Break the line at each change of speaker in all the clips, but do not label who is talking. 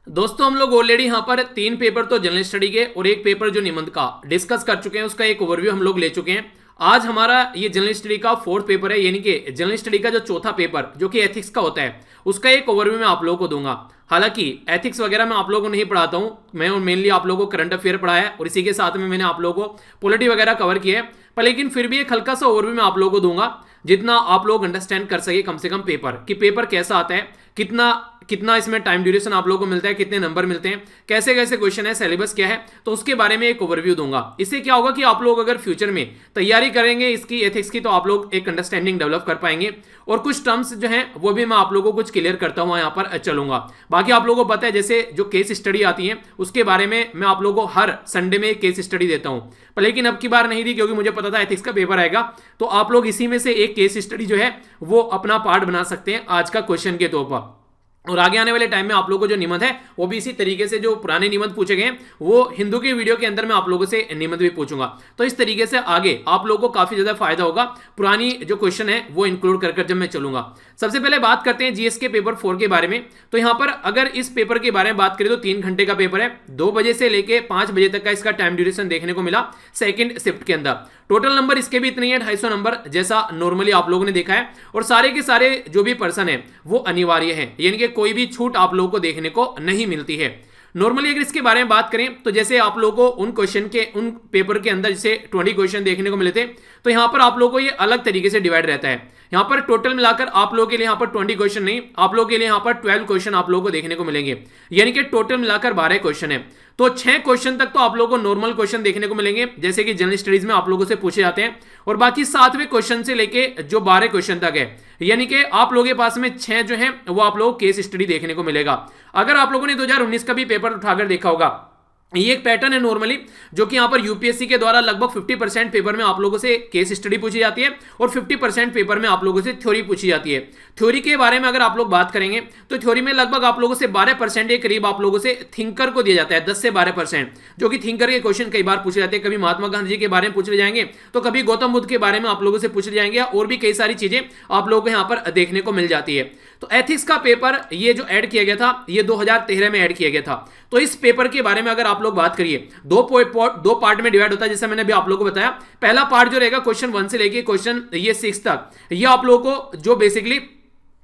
दोस्तों हम लोग ऑलरेडी यहाँ पर 3 पेपर तो जनरल स्टडी के और एक पेपर जो निबंध का डिस्कस कर चुके हैं, उसका एक ओवरव्यू हम लोग ले चुके हैं। आज हमारा ये जनरल स्टडी का 4th पेपर है, यानी कि जनरल स्टडी का जो चौथा पेपर जो कि एथिक्स का होता है, उसका एक ओवरव्यू मैं आप लोगों को दूंगा। हालांकि एथिक्स वगैरह मैं आप लोगों को नहीं पढ़ाता हूँ, मैं मेनली आप लोगों को करंट अफेयर पढ़ाया है और इसी के साथ में मैंने आप लोगों को पॉलिटी वगैरह कवर किया है। पर लेकिन फिर भी एक हल्का सा ओवरव्यू मैं आप लोगों को दूंगा, जितना आप लोग अंडरस्टैंड कर सके कम से कम पेपर कि पेपर कैसा आता है, कितना कितना इसमें टाइम ड्यूरेशन आप लोगों को मिलता है, कितने नंबर मिलते हैं, कैसे कैसे क्वेश्चन है, सिलेबस क्या है, तो उसके बारे में एक ओवरव्यू दूंगा। इससे क्या होगा कि आप लोग अगर फ्यूचर में तैयारी करेंगे इसकी एथिक्स की, तो आप लोग एक अंडरस्टैंडिंग डेवलप कर पाएंगे और कुछ टर्म्स जो हैं वो भी मैं आप लोगों को कुछ क्लियर करता हुआ यहाँ पर चलूंगा। बाकी आप लोगों को पता है जैसे जो केस स्टडी आती है उसके बारे में मैं आप लोगों को हर संडे में एक केस स्टडी देता हूँ, पर लेकिन अब की बार नहीं दी क्योंकि मुझे पता था एथिक्स का पेपर आएगा। तो आप लोग इसी में से एक केस स्टडी जो है वो अपना पार्ट बना सकते हैं आज का क्वेश्चन के तौर पर। और आगे आने वाले टाइम में आप लोगों को जो निबंध है वो भी इसी तरीके से, जो पुराने निबंध पूछे गए हैं वो हिंदू के वीडियो के अंदर मैं आप लोगों से निबंध भी पूछूंगा। तो इस तरीके से आगे आप लोगों को काफी ज्यादा फायदा होगा, पुरानी जो क्वेश्चन है वो इंक्लूड कर जब मैं चलूंगा। सबसे पहले बात करते हैं जीएस के पेपर 4 के बारे में। तो यहां पर अगर इस पेपर के बारे में बात करें तो 3 घंटे का पेपर है, 2 बजे से लेके 5 बजे तक का इसका टाइम ड्यूरेशन देखने को मिला सेकंड शिफ्ट के अंदर। टोटल नंबर इसके भी इतने ही है 250 नंबर, जैसा नॉर्मली आप लोगों ने देखा है। और सारे के सारे जो भी पर्सन है वो अनिवार्य है, यानी कि कोई भी छूट आप लोगों को देखने को नहीं मिलती है। नॉर्मली अगर इसके बारे में बात करें तो जैसे आप लोगों को उन क्वेश्चन के उन पेपर के अंदर जैसे 20 क्वेश्चन देखने को मिले थे, तो यहां पर आप लोगों को ये अलग तरीके से डिवाइड रहता है। यहां पर टोटल मिलाकर आप लोगों के लिए यहां पर 20 क्वेश्चन नहीं, आप लोगों के लिए यहां पर 12 क्वेश्चन आप लोगों को देखने को मिलेंगे, यानी कि टोटल मिलाकर 12 क्वेश्चन है। तो 6 क्वेश्चन तक तो आप लोगों को नॉर्मल क्वेश्चन देखने को मिलेंगे जैसे कि जनरल स्टडीज में आप लोगों से पूछे जाते हैं, और बाकी 7वें क्वेश्चन से लेके जो 12 क्वेश्चन तक है, यानी कि आप लोगों के पास में 6 जो है वो आप लोगों को केस स्टडी देखने को मिलेगा। अगर आप लोगों ने 2019 का भी पेपर उठाकर देखा होगा, ये एक पैटर्न है नॉर्मली, जो कि यहां पर यूपीएससी के द्वारा लगभग 50% पेपर में आप लोगों से केस स्टडी पूछी जाती है और 50% पेपर में आप लोगों से थ्योरी पूछी जाती है। थ्योरी के बारे में अगर आप लोग बात करेंगे तो थ्योरी में लगभग आप लोगों से 12% के करीब आप लोगों से थिंकर को दिया जाता है, 10 से 12%, जो कि थिंकर के क्वेश्चन कई बार पूछे जाते हैं। कभी महात्मा गांधी जी के बारे में पूछ ले जाएंगे, तो कभी गौतम बुद्ध के बारे में आप लोगों से पूछ ले जाएंगे, और भी कई सारी चीजें आप लोगों को यहाँ पर देखने को मिल जाती है। तो एथिक्स का पेपर ये जो ऐड किया गया था, ये 2013 में ऐड किया गया था। तो इस पेपर के बारे में अगर आप लोग बात करिए, दो पार्ट में डिवाइड होता है, जैसे मैंने अभी आप लोगों को बताया। पहला पार्ट जो रहेगा क्वेश्चन 1 से लेके क्वेश्चन ये 6 तक, ये आप लोगों को जो बेसिकली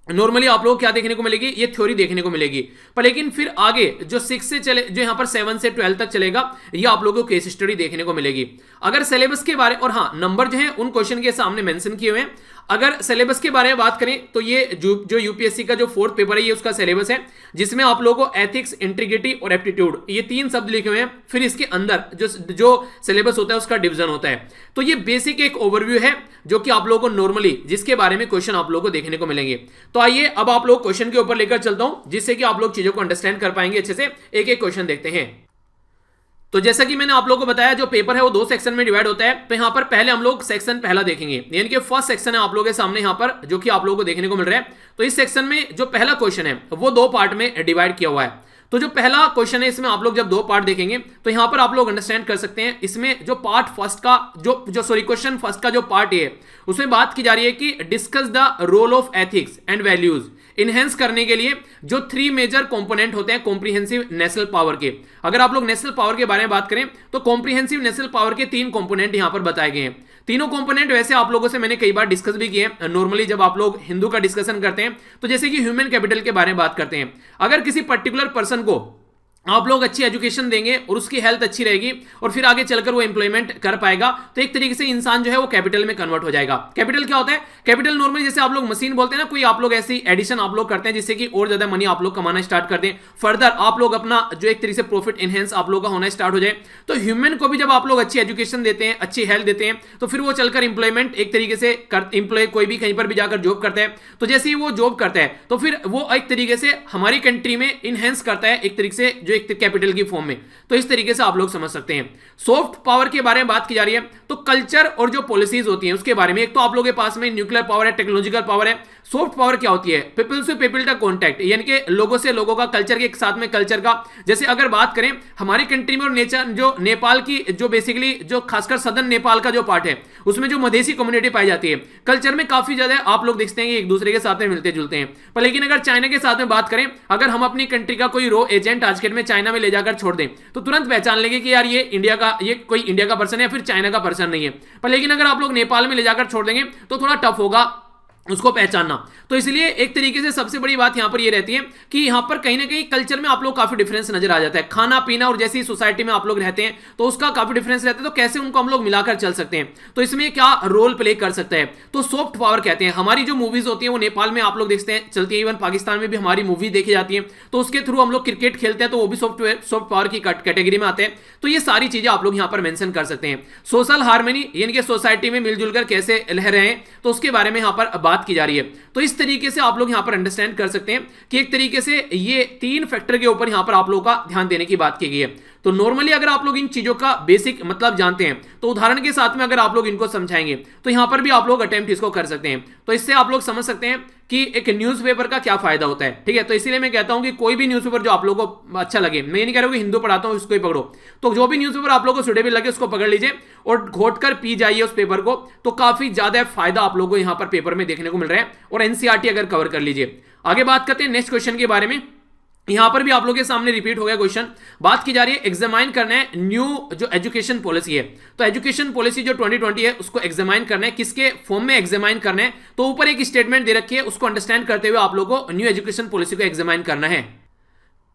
नॉर्मली आप लोग क्या देखने को मिलेगी, ये थ्योरी देखने को मिलेगी। पर लेकिन फिर आगे जो 6 से चले, जो यहां पर 7 से 12 तक चलेगा, ये आप लोगों को केस स्टडी देखने को मिलेगी। अगर सिलेबस के बारे, और हाँ नंबर जो है उन क्वेश्चन के सामने मेंशन किए हुए हैं। अगर सिलेबस के बारे में बात करें तो ये जो यूपीएससी का जो 4th पेपर है ये उसका सिलेबस है, जिसमें आप लोगों को एथिक्स, इंटीग्रिटी और एप्टीट्यूड, ये 3 शब्द लिखे हुए हैं। फिर इसके अंदर जो सिलेबस होता है उसका डिवीजन होता है। तो ये बेसिक एक ओवरव्यू है जो कि आप लोगों को नॉर्मली जिसके बारे में क्वेश्चन आप लोगों को देखने को मिलेंगे। तो आइए अब आप लोग क्वेश्चन के ऊपर लेकर चलता हूं, जिससे कि आप लोग चीजों को अंडरस्टैंड कर पाएंगे अच्छे से। एक एक क्वेश्चन देखते हैं। तो जैसा कि मैंने आप लोगों को बताया, जो पेपर है वो 2 सेक्शन में डिवाइड होता है। तो यहां पर पहले हम लोग सेक्शन पहला देखेंगे, यानी कि फर्स्ट सेक्शन है आप लोगों के सामने यहां पर, जो कि आप लोगों को देखने को मिल रहा है। तो इस सेक्शन में जो पहला क्वेश्चन है वो 2 पार्ट में डिवाइड किया हुआ है। तो जो पहला क्वेश्चन है इसमें आप लोग जब 2 पार्ट देखेंगे तो यहां पर आप लोग अंडरस्टैंड कर सकते हैं, इसमें जो पार्ट फर्स्ट का क्वेश्चन फर्स्ट का जो पार्ट है उसमें बात की जा रही है कि discuss the role of ethics and values enhance करने के लिए जो 3 मेजर कंपोनेंट होते हैं कॉम्प्रिहेंसिव नेशनल पावर के। अगर आप लोग नेशनल पावर के बारे में बात करें तो कॉम्प्रिहेंसिव नेशनल पावर के 3 कंपोनेंट यहां पर बताए गए हैं। तीनों कंपोनेंट वैसे आप लोगों से मैंने कई बार डिस्कस भी किए हैं। नॉर्मली जब आप लोग हिंदू का डिस्कशन करते हैं तो जैसे कि ह्यूमन कैपिटल के बारे में बात करते हैं, अगर किसी पर्टिकुलर पर्सन को आप लोग अच्छी एजुकेशन देंगे और उसकी हेल्थ अच्छी रहेगी और फिर आगे चलकर वो एम्प्लॉयमेंट कर पाएगा, तो एक तरीके से इंसान जो है वो कैपिटल में कन्वर्ट हो जाएगा। कैपिटल क्या होता है? कैपिटल नॉर्मली जैसे आप लोग मशीन बोलते हैं ना, कोई आप लोग ऐसी एडिशन आप लोग करते हैं जिससे कि और ज्यादा मनी आप लोग कमाना स्टार्ट कर दें, फर्दर आप लोग अपना जो एक तरीके से प्रॉफिट एनहेंस आप लोग का होना स्टार्ट हो जाए। तो ह्यूमन को भी जब आप लोग अच्छी एजुकेशन देते हैं, अच्छी हेल्थ देते हैं, तो फिर वो चलकर इंप्लॉयमेंट एक तरीके से इंप्लॉय कोई भी कहीं पर भी जाकर जॉब करता है, तो जैसे ही वो जॉब करता है तो फिर वो एक तरीके से हमारी कंट्री में इनहेंस करता है, एक तरीके से जो एक कैपिटल की फॉर्म में। तो इस तरीके से आप लोग समझ सकते हैं। सॉफ्ट पावर के बारे में बात की जा रही है तो कल्चर और जो पॉलिसीज होती हैं उसके बारे में। एक तो आप लोगों के पास में न्यूक्लियर पावर है, टेक्नोलॉजिकल पावर है। सॉफ्ट पावर क्या होती है? पीपल से पीपल का कॉन्टैक्ट, यानी कि लोगों से लोगों का, कल्चर के साथ में कल्चर का। जैसे अगर बात करें हमारी कंट्री में और नेचर जो नेपाल की जो बेसिकली जो खासकर सदर्न नेपाल का जो पार्ट है उसमें जो मधेसी कम्युनिटी पाई जाती है, कल्चर में काफी ज्यादा आप लोग देखते हैं कि एक दूसरे के साथ में मिलते जुलते हैं। पर लेकिन अगर चाइना के साथ में बात करें, अगर हम अपनी कंट्री का कोई रो एजेंट आज के में चाइना में ले जाकर छोड़ दें तो तुरंत पहचान लेंगे कि यार ये इंडिया का, ये कोई इंडिया का पर्सन है या फिर चाइना का पर्सन नहीं है। पर लेकिन अगर आप लोग नेपाल में ले जाकर छोड़ देंगे तो थोड़ा टफ होगा उसको पहचानना। तो इसलिए एक तरीके से सबसे बड़ी बात यहां पर ये रहती है कि यहां पर कहीं ना कहीं कल्चर में आप लोग काफी डिफरेंस नजर आ जाता है। खाना पीना और जैसी सोसाइटी में आप लोग रहते हैं तो उसका काफी डिफरेंस रहता है। तो कैसे उनको हम लोग मिलाकर चल सकते हैं, तो इसमें क्या रोल प्ले कर सकता है? तो सॉफ्ट पावर कहते हैं। हमारी जो मूवीज होती है वो नेपाल में आप लोग देखते हैं चलती है, इवन पाकिस्तान में भी हमारी मूवी देखी जाती है। तो उसके थ्रू हम लोग क्रिकेट खेलते हैं तो वो भी सॉफ्ट पावर की कैटेगरी में आते हैं। तो ये सारी चीजें आप लोग यहां पर मेंशन कर सकते हैं। सोशल हार्मनी, यानी कि सोसाइटी में मिलजुल कर कैसे रह रहे हैं, तो उसके बारे में यहां पर बात की जा रही है। तो इस तरीके से आप लोग यहां पर अंडरस्टैंड कर सकते हैं कि एक तरीके से ये 3 फैक्टर के ऊपर यहां पर आप लोगों का ध्यान देने की बात की गई है। तो नॉर्मली अगर आप लोग इन चीजों का बेसिक मतलब जानते हैं तो उदाहरण के साथ में अगर आप लोग इनको समझाएंगे तो यहां पर भी आप लोग अटेम्प्ट इसको कर सकते हैं। तो इससे आप लोग समझ सकते हैं कि एक न्यूज़पेपर का क्या फायदा होता है। ठीक है, तो इसीलिए मैं कहता हूं कि कोई भी न्यूज़पेपर जो आप लोगों को अच्छा लगे, मैं ये नहीं कह रहा हूं कि हिंदू पढ़ाता हूं उसको ही पकड़ो, तो जो भी न्यूज़पेपर आप लोगों को सुटेबल लगे उसको पकड़ लीजिए और घोट कर पी जाइए उस पेपर को। तो काफी ज्यादा फायदा आप लोगों को यहां पर पेपर में देखने को मिल रहा है। और एनसीईआरटी अगर कवर कर लीजिए। आगे बात करते हैं नेक्स्ट क्वेश्चन के बारे में। यहां पर भी आप लोगों के सामने रिपीट हो गया क्वेश्चन। बात की जा रही है एग्जामाइन करना है न्यू जो एजुकेशन पॉलिसी है। तो एजुकेशन पॉलिसी जो 2020 है उसको एग्जामाइन करना है, किसके फॉर्म में एग्जामाइन करना है? तो ऊपर एक स्टेटमेंट दे रखी है, उसको अंडरस्टैंड करते हुए आप लोगों को न्यू एजुकेशन पॉलिसी को एग्जामाइन करना है।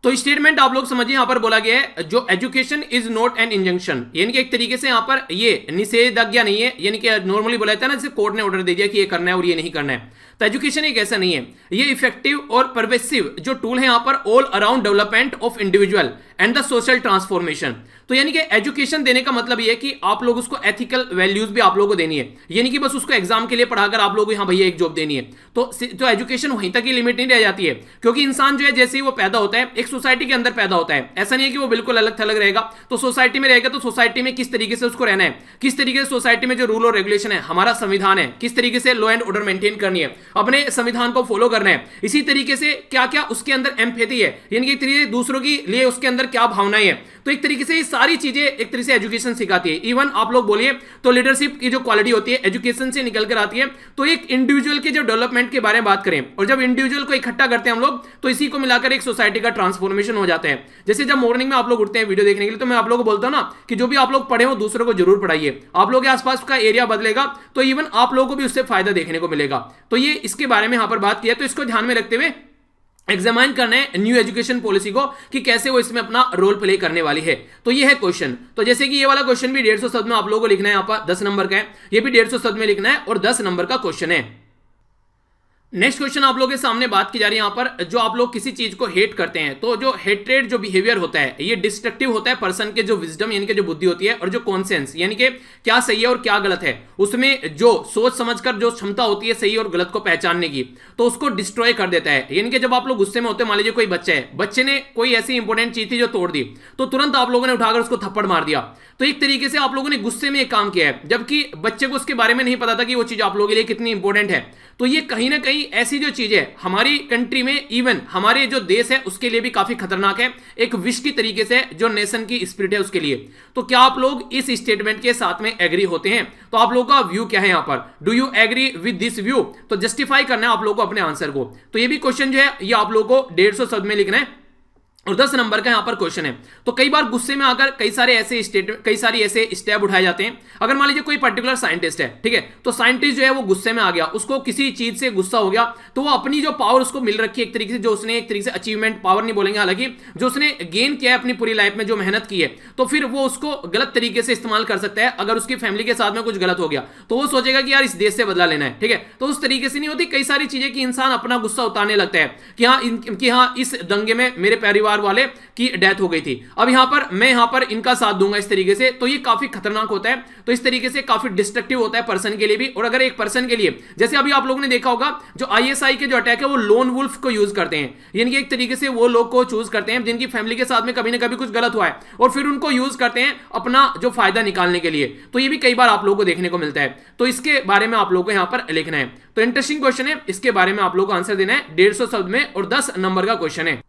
तो स्टेटमेंट आप लोग समझिए, यहां पर बोला गया है जो education is not an injunction, यानी कि एक तरीके से यहां पर ये निषेधाज्ञा नहीं है, यानी कि नॉर्मली बोला जाता है ना जैसे कोर्ट ने ऑर्डर दे दिया कि ये करना है और ये नहीं करना है। तो एजुकेशन एक ऐसा नहीं है, ये इफेक्टिव और परवेसिव जो टूल है यहां पर all around development of individual and the social transformation. तो यानी कि एजुकेशन देने का मतलब ये है कि आप लोग उसको एथिकल वैल्यूज भी आप लोगों को देनी है, यानी कि बस उसको एग्जाम के लिए पढ़ाकर आप लोगों को यहां भैया एक जॉब देनी है। तो एजुकेशन वहीं तक ही लिमिट नहीं रह जाती है, क्योंकि इंसान जो है जैसे ही वो पैदा होता है एक सोसाइटी के अंदर पैदा होता है, ऐसा नहीं है कि वो बिल्कुल अलग थलग रहेगा। तो सोसाइटी में रहेगा तो सोसाइटी में किस तरीके से उसको रहना है, किस तरीके से सोसाइटी में जो रूल और रेगुलेशन है, हमारा संविधान है, किस तरीके से लॉ एंड ऑर्डर मेंटेन करनी है, अपने संविधान को फॉलो करना है। इसी तरीके से क्या क्या उसके अंदर एम्पैथी है, यानी कि दूसरों के लिए उसके अंदर क्या भावनाएं है। तो एक तरीके से ये सारी चीजें एक तरीके से एजुकेशन सिखाती है। इवन आप लोग बोलिए तो लीडरशिप की जो क्वालिटी होती है एजुकेशन से निकल कर आती है। तो एक इंडिविजुअल के जो डेवलपमेंट के बारे में बात करें, और जब इंडिविजुअल को इकट्ठा करते हैं हम लोग तो इसी को मिलाकर एक सोसाइटी का ट्रांसफॉर्मेशन हो जाता है। जैसे जब मॉर्निंग में आप लोग उठते हैं वीडियो देखने के लिए, तो मैं आप लोगों को बोलता हूं ना कि जो भी आप लोग पढ़े हो दूसरों को जरूर पढ़ाइए, आप लोग के आसपास का एरिया बदलेगा तो इवन आप लोगों को भी उससे फायदा देखने को मिलेगा। तो ये इसके बारे में यहां पर बात किया, तो इसको ध्यान में रखते हुए एग्जामाइन करना है न्यू एजुकेशन पॉलिसी को कि कैसे वो इसमें अपना रोल प्ले करने वाली है। तो ये है क्वेश्चन। तो जैसे कि ये वाला क्वेश्चन भी 150 शब्द में आप लोगों को लिखना है, यहां पर 10 नंबर का है, ये भी 150 शब्द में लिखना है और 10 नंबर का क्वेश्चन है। नेक्स्ट क्वेश्चन आप लोगों के सामने बात की जा रही है यहां पर, जो आप लोग किसी चीज को हेट करते हैं तो जो हेट्रेड जो बिहेवियर होता है ये डिस्ट्रक्टिव होता है पर्सन के जो विजडम यानी कि जो बुद्धि होती है और जो कॉन्सेंस यानी कि क्या सही है और क्या गलत है, उसमें जो सोच समझकर जो क्षमता होती है सही और गलत को पहचानने की, तो उसको डिस्ट्रॉय कर देता है। यानी कि जब आप लोग गुस्से में होते हैं, मान लीजिए कोई बच्चा है, बच्चे ने कोई ऐसी इंपॉर्टेंट चीज थी जो तोड़ दी, तो तुरंत आप लोगों ने उठाकर उसको थप्पड़ मार दिया। तो एक तरीके से आप लोगों ने गुस्से में एक काम किया है, जबकि बच्चे को उसके बारे में नहीं पता था कि वो चीज आप लोगों के लिए कितनी इंपॉर्टेंट है। तो ये कहीं ना कहीं ऐसी जो चीज है हमारी कंट्री में, इवन हमारे जो देश है उसके लिए भी काफी खतरनाक है, एक विश की तरीके से जो नेशन की स्पिरिट है उसके लिए। तो क्या आप लोग इस स्टेटमेंट के साथ में एग्री होते हैं? तो आप लोगों का व्यू क्या है यहां पर? Do you agree with this view? तो जस्टिफाई करना है आप लोगों को अपने आंसर को। तो ये भी क्वेश्चन जो है ये आप लोगों को 150 शब्द में लिखना है और 10 नंबर का यहां पर क्वेश्चन है। तो कई बार गुस्से में आकर कई सारे ऐसे स्टेप उठाए जाते हैं। अगर मान लीजिए कोई पर्टिकुलर साइंटिस्ट है, ठीक है, तो साइंटिस्ट जो है वो गुस्से में आ गया, उसको किसी चीज से गुस्सा हो गया, तो वो अपनी जो पावर उसको मिल रखी है एक तरीके से, जो उसने एक तरीके से अचीवमेंट पावर नहीं बोलेंगे, हालांकि जो उसने गेन किया है अपनी पूरी लाइफ में, जो मेहनत की है, तो फिर वो उसको गलत तरीके से इस्तेमाल कर सकता है। अगर उसकी फैमिली के साथ में कुछ गलत हो गया तो वो सोचेगा कि यार इस देश से बदला लेना है, ठीक है। तो उस तरीके से नहीं होती कई सारी चीजें कि इंसान अपना गुस्सा उतारने लगता है कि हाँ इस दंगे में मेरे परिवार परिवार वाले की डेथ हो गई थी, अब यहां पर मैं यहां पर इनका साथ दूंगा इस तरीके से, तो ये काफी खतरनाक होता है। तो इस तरीके से काफी डिस्ट्रक्टिव होता है पर्सन के लिए भी। और अगर एक पर्सन के लिए, जैसे अभी आप लोगों ने देखा होगा जो आईएसआई के जो अटैक है वो लोन वुल्फ को यूज करते हैं, यानी कि एक तरीके से वो लोग को चूज करते हैं जिनकी फैमिली के साथ में कभी ना कभी कुछ गलत हुआ है और फिर उनको यूज करते हैं अपना जो फायदा निकालने के लिए। तो ये भी कई बार आप लोगों को देखने को मिलता है, तो इसके बारे में आप लोगों को यहां पर लिखना है। तो इंटरेस्टिंग क्वेश्चन है, इसके बारे में आप लोगों को आंसर देना है 150 शब्द में और 10 नंबर का क्वेश्चन है।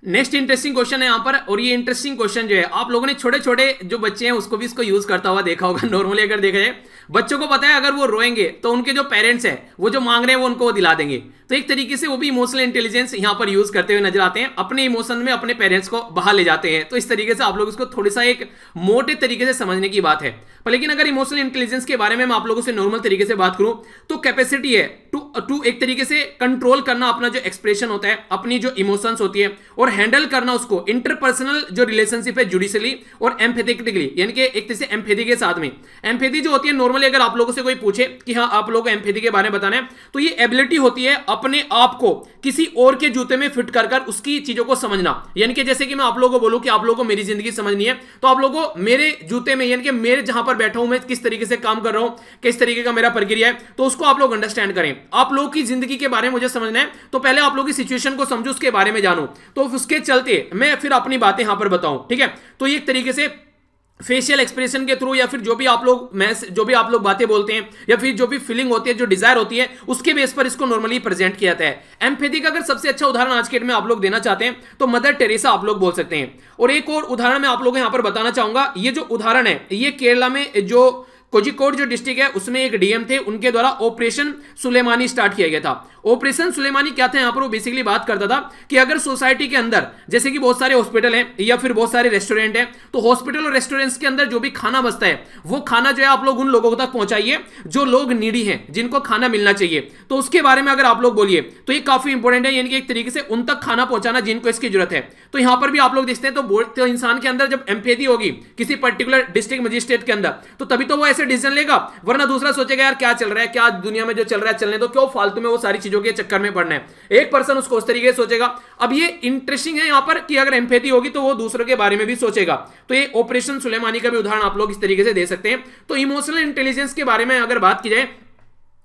नेक्स्ट इंटरेस्टिंग क्वेश्चन है यहां पर, और ये इंटरेस्टिंग क्वेश्चन जो है आप लोगों ने छोटे छोटे जो बच्चे हैं उसको भी इसको यूज करता हुआ देखा होगा। नॉर्मली अगर देखा जाए बच्चों को पता है अगर वो रोएंगे तो उनके जो पेरेंट्स हैं वो जो मांग रहे हैं वो उनको दिला देंगे, तो एक तरीके से वो भी इमोशनल इंटेलिजेंस यहां पर यूज करते हुए नजर आते हैं, अपने इमोशन में अपने पेरेंट्स को बहा ले जाते हैं। तो इस तरीके से आप लोग इसको थोड़ा सा एक मोटे तरीके से समझने की बात है। पर लेकिन अगर इमोशनल इंटेलिजेंस के बारे में मैं आप लोगों से नॉर्मल तरीके से बात करूं तो कैपेसिटी है टू एक तरीके से कंट्रोल करना अपना जो एक्सप्रेशन होता है, अपनी जो इमोशंस होती है और हैंडल करना उसको इंटरपर्सनल जो रिलेशनशिप है जुडिशली और एम्पैथेटिकली, यानी कि एक तरह से एम्पैथी के साथ में। एम्पैथी जो होती है नॉर्मली अगर आप लोगों से कोई पूछे कि हाँ आप लोगों को एम्पैथी के बारे में बताना है, तो ये एबिलिटी होती है अपने आप को किसी और के जूते में फिट कर कर उसकी चीजों को समझना। यानी कि जैसे कि मैं आप लोगों को बोलूं कि आप लोगों को मेरी जिंदगी समझनी है, तो आप लोगों को मेरे जूते में, यानी कि मेरे जहां पर बैठा हूं मैं किस तरीके से काम कर रहा हूं, किस तरीके का मेरा प्रक्रिया है, तो उसको आप लोग अंडरस्टैंड करें। आप लोगों की जिंदगी के बारे में मुझे समझना है तो पहले आप लोगों की सिचुएशन को समझो, उसके बारे में जानो, तो उसके चलते मैं फिर अपनी बातें यहां पर बताऊं। ठीक है, तो ये एक तरीके से फेशियल एक्सप्रेशन के थ्रू या फिर जो भी आप लोग बातें बोलते हैं या फिर जो भी फीलिंग होती है, जो डिजायर होती है, उसके बेस पर इसको नॉर्मली प्रेजेंट किया जाता है। एम्पैथी का अगर सबसे अच्छा उदाहरण आज के डेट में आप लोग देना चाहते हैं तो मदर टेरेसा आप लोग बोल सकते हैं। और एक और उदाहरण मैं आप लोगों को यहां पर बताना चाहूंगा। ये जो उदाहरण है ये केरला में जो कोझिकोड जो डिस्ट्रिक्ट है उसमें एक डीएम थे, उनके द्वारा ऑपरेशन सुलेमानी स्टार्ट किया गया था। ऑपरेशन सुलेमानी क्या था यहां पर, वो बेसिकली बात करता था कि अगर सोसाइटी के अंदर जैसे कि बहुत सारे हॉस्पिटल हैं या फिर बहुत सारे रेस्टोरेंट हैं, तो हॉस्पिटल और रेस्टोरेंट्स के अंदर जो भी खाना बचता है वो खाना जो है आप लोग उन लोगों तक पहुंचाइए जो लोग नीडी हैं, जिनको खाना मिलना चाहिए। तो उसके बारे में अगर आप लोग बोलिए तो ये काफी इंपॉर्टेंट है, यानी कि एक तरीके से उन तक खाना पहुंचाना जिनको इसकी जरूरत है। तो यहां पर भी आप लोग देखते हैं तो इंसान के अंदर जब एम्पैथी होगी किसी पर्टिकुलर डिस्ट्रिक्ट मजिस्ट्रेट के अंदर, तो तभी तो वो ऐसे डिसीजन लेगा, वरना दूसरा सोचेगा यार क्या चल रहा है, क्या दुनिया में जो चल रहा है चलने दो, क्यों फालतू में वो सारी चीजों के चक्कर में पड़ना है। एक पर्सन उसको उस तरीके से सोचेगा। अब ये इंटरेस्टिंग है यहां पर कि अगर एम्पैथी होगी तो वो दूसरों के बारे में भी सोचेगा। तो ये ऑपरेशन सुलेमानी का भी उदाहरण आप लोग इस तरीके से दे सकते हैं। तो इमोशनल इंटेलिजेंस के बारे में अगर बात की जाए,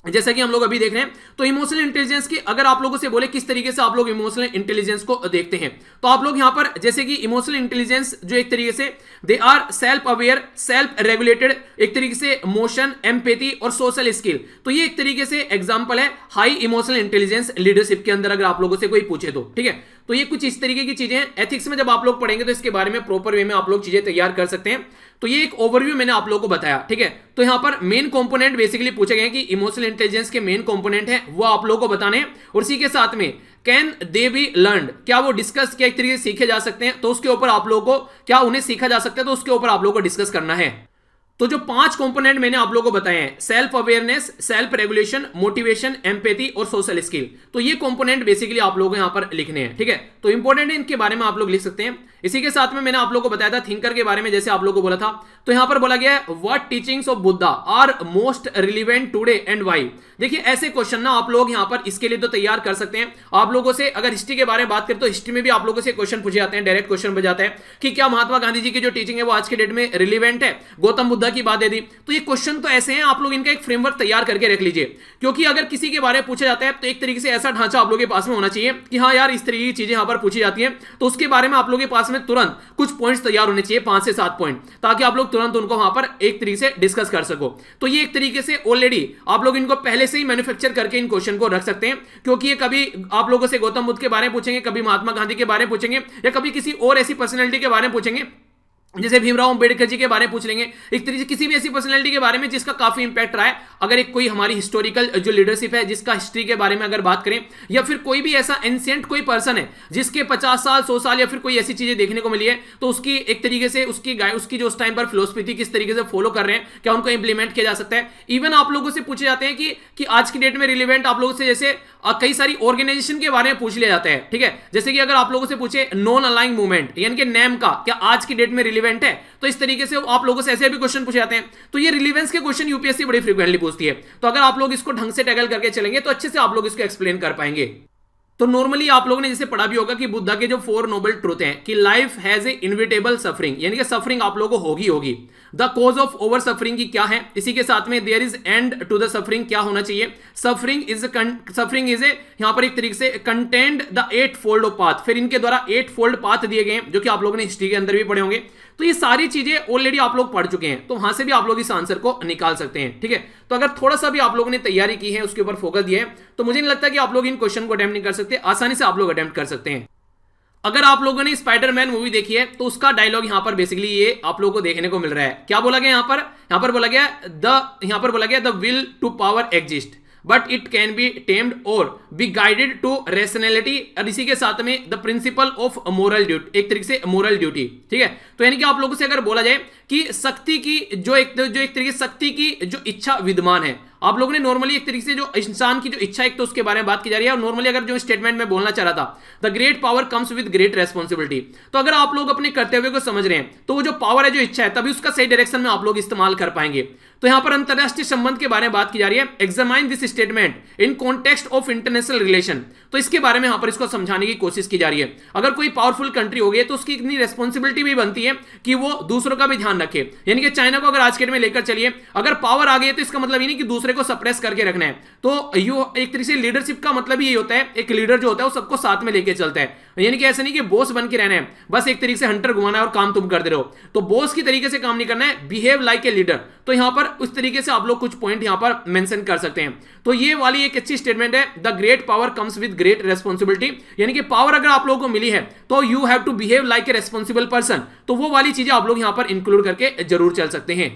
जैसा कि हम लोग अभी देख रहे हैं, तो इमोशनल इंटेलिजेंस की अगर आप लोगों से बोले किस तरीके से आप लोग इमोशनल इंटेलिजेंस को देखते हैं, तो आप लोग यहां पर जैसे कि इमोशनल इंटेलिजेंस जो एक तरीके से they are self aware, self regulated, एक तरीके से मोशन, एम्पैथी और सोशल स्किल। तो ये एक तरीके से एग्जांपल है हाई इमोशनल इंटेलिजेंस लीडरशिप के अंदर अगर आप लोगों से कोई पूछे तो। ठीक है, तो ये कुछ इस तरीके की चीजें हैं। एथिक्स में जब आप लोग पढ़ेंगे तो इसके बारे में प्रॉपर वे में आप लोग चीजें तैयार कर सकते हैं। तो ये एक ओवरव्यू मैंने आप लोगों को बताया। ठीक है, तो यहां पर मेन कंपोनेंट बेसिकली पूछे गए कि इमोशनल इंटेलिजेंस के मेन कंपोनेंट है वो आप लोगों को बताने हैं, और इसी के साथ में कैन दे बी लर्नड, क्या वो डिस्कस क्या एक तरीके से सीखे जा सकते हैं, तो उसके ऊपर आप लोगों को क्या उन्हें सीखा जा सकता है, तो उसके ऊपर आप लोगों को डिस्कस करना है। तो जो 5 कंपोनेंट मैंने आप लोगों को बताए हैं, self awareness, self regulation, motivation, empathy और सोशल स्किल, तो ये कंपोनेंट बेसिकली आप लोगों को यहां पर लिखने हैं। ठीक है, तो इंपॉर्टेंट है, इनके बारे में आप लोग लिख सकते हैं। इसी के साथ में मैंने आप लोगों को बताया था थिंकर के बारे में, जैसे आप लोगों को बोला था, तो यहां पर बोला गया है what teachings of Buddha are most relevant today and why. देखिए ऐसे क्वेश्चन ना आप लोग यहां पर इसके लिए तो तैयार कर सकते हैं। आप लोगों से अगर हिस्ट्री के बारे में बात करें तो हिस्ट्री में भी आप लोगों से क्वेश्चन पूछे जाते हैं, डायरेक्ट क्वेश्चन पूछा जाता है कि क्या महात्मा गांधी जी की जो टीचिंग है वो आज के डेट में रिलेवेंट है, गौतम बुद्धा की बात दे दी। तो ये क्वेश्चन तो ऐसे हैं, आप लोग इनका एक फ्रेमवर्क तैयार करके रख लीजिए, क्योंकि अगर किसी के बारे में पूछा जाता है तो एक तरीके से ऐसा ढांचा आप लोगों के पास में होना चाहिए कि हाँ यार इस तरीके की चीजें यहां पर पूछी जाती हैं, तो उसके बारे में आप लोगों के पास में तुरंत कुछ पॉइंट्स तैयार होने चाहिए, 5 से 7 पॉइंट, ताकि आप लोग तुरंत उनको वहां पर एक तरीके से डिस्कस कर सको। तो ये एक तरीके से ऑलरेडी आप लोग इनको पहले से ही मैन्युफैक्चर करके इन क्वेश्चन को रख सकते हैं, क्योंकि ये कभी आप लोगों से गौतम बुद्ध के बारे में पूछेंगे, कभी महात्मा गांधी के बारे में पूछेंगे, या कभी किसी और ऐसी पर्सनैलिटी के बारे में पूछेंगे, जैसे भीमराव अंबेडकर जी के बारे में पूछ लेंगे, एक तरीके से किसी भी ऐसी पर्सनैलिटी के बारे में जिसका काफी इंपैक्ट रहा है। अगर एक कोई हमारी हिस्टोरिकल जो लीडरशिप है जिसका हिस्ट्री के बारे में अगर बात करें, या फिर कोई भी ऐसा एंशिएंट कोई पर्सन है जिसके 50 साल 100 साल या फिर कोई ऐसी चीजें देखने को मिली है, तो उसकी एक तरीके से उसकी जो उस टाइम पर फिलोसफी थी किस तरीके से फॉलो कर रहे हैं, क्या उनको इंप्लीमेंट किया जा सकता है। इवन आप लोगों से पूछे जाते हैं कि आज की डेट में रिलेवेंट आप लोगों से जैसे कई सारी ऑर्गेनाइजेशन के बारे में पूछ लिया जाता है। ठीक है, जैसे कि अगर आप लोगों से पूछे नॉन अलाइंग मूवमेंट यानी कि नेम का क्या आज की डेट में रिलेवेंट है, तो इस तरीके से आप लोगों से ऐसे भी क्वेश्चन पूछे जाते हैं। तो ये रिलेवेंस के क्वेश्चन यूपीएससी बड़ी फ्रीक्वेंटली पूछती है, तो अगर आप लोग इसको ढंग से टैकल करके चलेंगे तो अच्छे से आप लोग इसको एक्सप्लेन कर पाएंगे। तो नॉर्मली आप लोगों ने जैसे पढ़ा भी होगा कि बुद्धा के जो 4 नोबल ट्रूथ हैं कि life has a inevitable suffering, यानी कि सफरिंग आप लोगों को होगी होगी। The cause of over suffering की क्या है, इसी के साथ में there is end to the suffering क्या होना चाहिए। सफरिंग इज ए यहां पर एक तरीके से contained the 8 fold of path, फिर इनके द्वारा 8 फोल्ड पाथ दिए गए हैं जो कि आप लोगों ने हिस्ट्री के अंदर भी पढ़े होंगे। तो ये सारी चीजें ऑलरेडी आप लोग पढ़ चुके हैं, तो वहां से भी आप लोग इस आंसर को निकाल सकते हैं। ठीक है, तो अगर थोड़ा सा भी आप लोगों ने तैयारी की है, उसके ऊपर फोकस दिया है, तो मुझे नहीं लगता कि आप लोग इन क्वेश्चन को अटेम्प्ट नहीं कर सकते, आसानी से आप लोग अटेम्प्ट कर सकते हैं। अगर आप लोगों ने स्पाइडरमैन मूवी देखी है तो उसका डायलॉग यहां पर बेसिकली ये आप लोगों को देखने को मिल रहा है। क्या बोला गया यहां पर बोला गया the will to power exist but it can be tamed और बी गाइडेड टू रेशनैलिटी, और इसी के साथ में the principle of moral duty, एक तरीके से मोरल ड्यूटी। ठीक है, तो यानी कि आप लोगों से अगर बोला जाए कि शक्ति की जो एक तरीके से शक्ति की जो इच्छा विद्यमान है, आप लोगों ने नॉर्मली एक तरीके से जो इंसान की जो इच्छा एक तो उसके बारे में बात की जा रही है, और नॉर्मली अगर जो स्टेटमेंट में बोलना चाह रहा था the great power comes with great responsibility, तो अगर आप लोग अपने कर्तव्य को समझ रहे हैं तो वो जो पावर है जो इच्छा है तभी उसका सही डायरेक्शन में आप लोग इस्तेमाल कर पाएंगे। तो यहां पर अंतरराष्ट्रीय संबंध के बारे में बात की जा रही है, examine this statement in context of international relation, तो इसके बारे में यहां पर इसको समझाने की कोशिश की जा रही है। अगर कोई पावरफुल कंट्री हो गई तो उसकी इतनी रेस्पॉन्सिबिलिटी भी बनती है कि वो दूसरों का भी ध्यान रखे, यानी कि चाइना को अगर आज के डेट में लेकर चलिए, अगर पावर आ गई है तो इसका मतलब ये नहीं कि दूसरे को सप्रेस करके रखना है। तो यो एक तरीके से लीडरशिप का मतलब ही ये होता है, एक लीडर जो होता है वो सबको साथ में लेके चलता है, यानी कि ऐसा नहीं कि बॉस बन के रहना है, बस एक तरीके से हंटर घुमाना है और काम तुम करते रहो, तो बॉस की तरीके से काम नहीं करना है, बिहेव लाइक ए लीडर। तो यहां पर उस तरीके से आप लोग कुछ पॉइंट यहां पर मेंशन कर सकते हैं। तो ये वाली एक अच्छी स्टेटमेंट है, the great power comes with great responsibility, यानी कि पावर अगर आप लोगों को मिली है तो you have to behave like a responsible person, तो वो वाली चीजें आप लोग यहां पर इंक्लूड करके जरूर चल सकते हैं।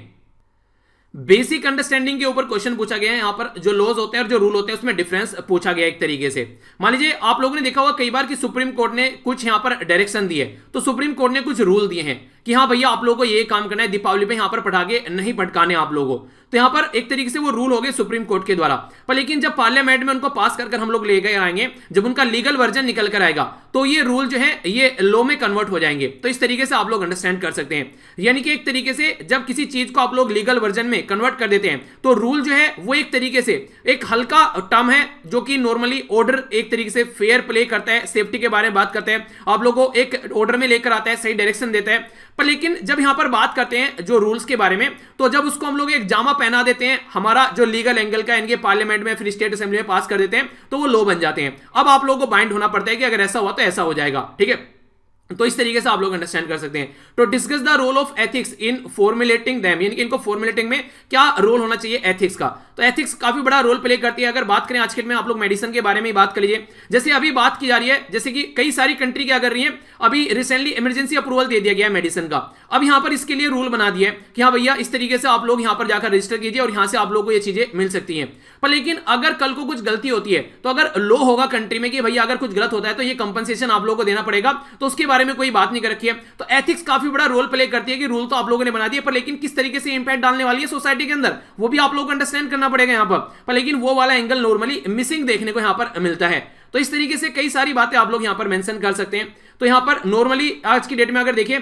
बेसिक अंडरस्टैंडिंग के ऊपर क्वेश्चन पूछा गया है, यहां पर जो लॉज होते हैं और जो रूल होते हैं उसमें डिफरेंस पूछा गया एक तरीके से। मान लीजिए आप लोगों ने देखा होगा कई बार कि सुप्रीम कोर्ट ने कुछ यहां पर डायरेक्शन दिए, तो सुप्रीम कोर्ट ने कुछ रूल दिए हैं कि हाँ भैया आप लोगों को ये काम करना है, दीपावली पे यहां पर पटाखे नहीं पटकाने आप लोगों को, तो यहां पर एक तरीके से वो रूल हो गए सुप्रीम कोर्ट के द्वारा। पर लेकिन जब पार्लियामेंट में उनको पास कर हम लोग लेकर आएंगे, जब उनका लीगल वर्जन निकल कर आएगा तो ये रूल जो है ये लॉ में कन्वर्ट हो जाएंगे। तो इस तरीके से आप लोग अंडरस्टैंड कर सकते हैं, यानी कि एक तरीके से जब किसी चीज को आप लोग लीगल वर्जन में कन्वर्ट कर देते हैं तो रूल जो है वो एक तरीके से एक हल्का टर्म है जो कि नॉर्मली ऑर्डर एक तरीके से फेयर प्ले करता है, सेफ्टी के बारे में बात करते हैं, आप लोगों को एक ऑर्डर में लेकर आता है, सही डायरेक्शन देता है। पर लेकिन जब यहां पर बात करते हैं जो रूल्स के बारे में, तो जब उसको हम लोग एक जामा पहना देते हैं हमारा जो लीगल एंगल का, इनके पार्लियामेंट में फिर स्टेट असेंबली में पास कर देते हैं तो वो लॉ बन जाते हैं। अब आप लोगों को बाइंड होना पड़ता है कि अगर ऐसा हुआ तो ऐसा हो जाएगा। ठीक है, तो इस तरीके से आप लोग अंडरस्टैंड कर सकते हैं। तो discuss the role of ethics in formulating them, यानी कि इनको फॉर्मुलेटिंग में क्या रोल होना चाहिए एथिक्स का। तो एथिक्स काफी बड़ा रोल प्ले करती है। अगर बात करें आज के में आप लोग मेडिसिन के बारे में बात कर लीजिए, जैसे अभी बात की जा रही है, जैसे कि कई सारी कंट्री क्या कर रही है, अभी रिसेंटली इमरजेंसी अप्रूवल दे दिया गया है मेडिसिन का। अब यहां पर इसके लिए रूल बना दिया है कि हाँ भैया इस तरीके से आप लोग यहां पर जाकर रजिस्टर कीजिए और यहां से आप लोग को ये चीजें मिल सकती हैं। पर लेकिन अगर कल को कुछ गलती होती है तो अगर लॉ होगा कंट्री में कि भैया अगर कुछ गलत होता है तो ये कंपनसेशन आप लोगों को देना पड़ेगा, तो उसके बारे में कोई बात नहीं कर रखी है। तो एथिक्स काफी बड़ा रोल प्ले करती है कि रूल तो आप लोगों ने बना दिए, पर लेकिन किस तरीके से इंपैक्ट डालने वाली है सोसाइटी के अंदर वो भी आप लोगों को अंडरस्टैंड करना पड़ेगा यहां पर लेकिन वो वाला एंगल नॉर्मली मिसिंग देखने को यहां पर मिलता है। तो इस तरीके से कई सारी बातें आप लोग यहां पर मेंशन कर सकते हैं। तो यहां पर नॉर्मली आज की डेट में अगर देखें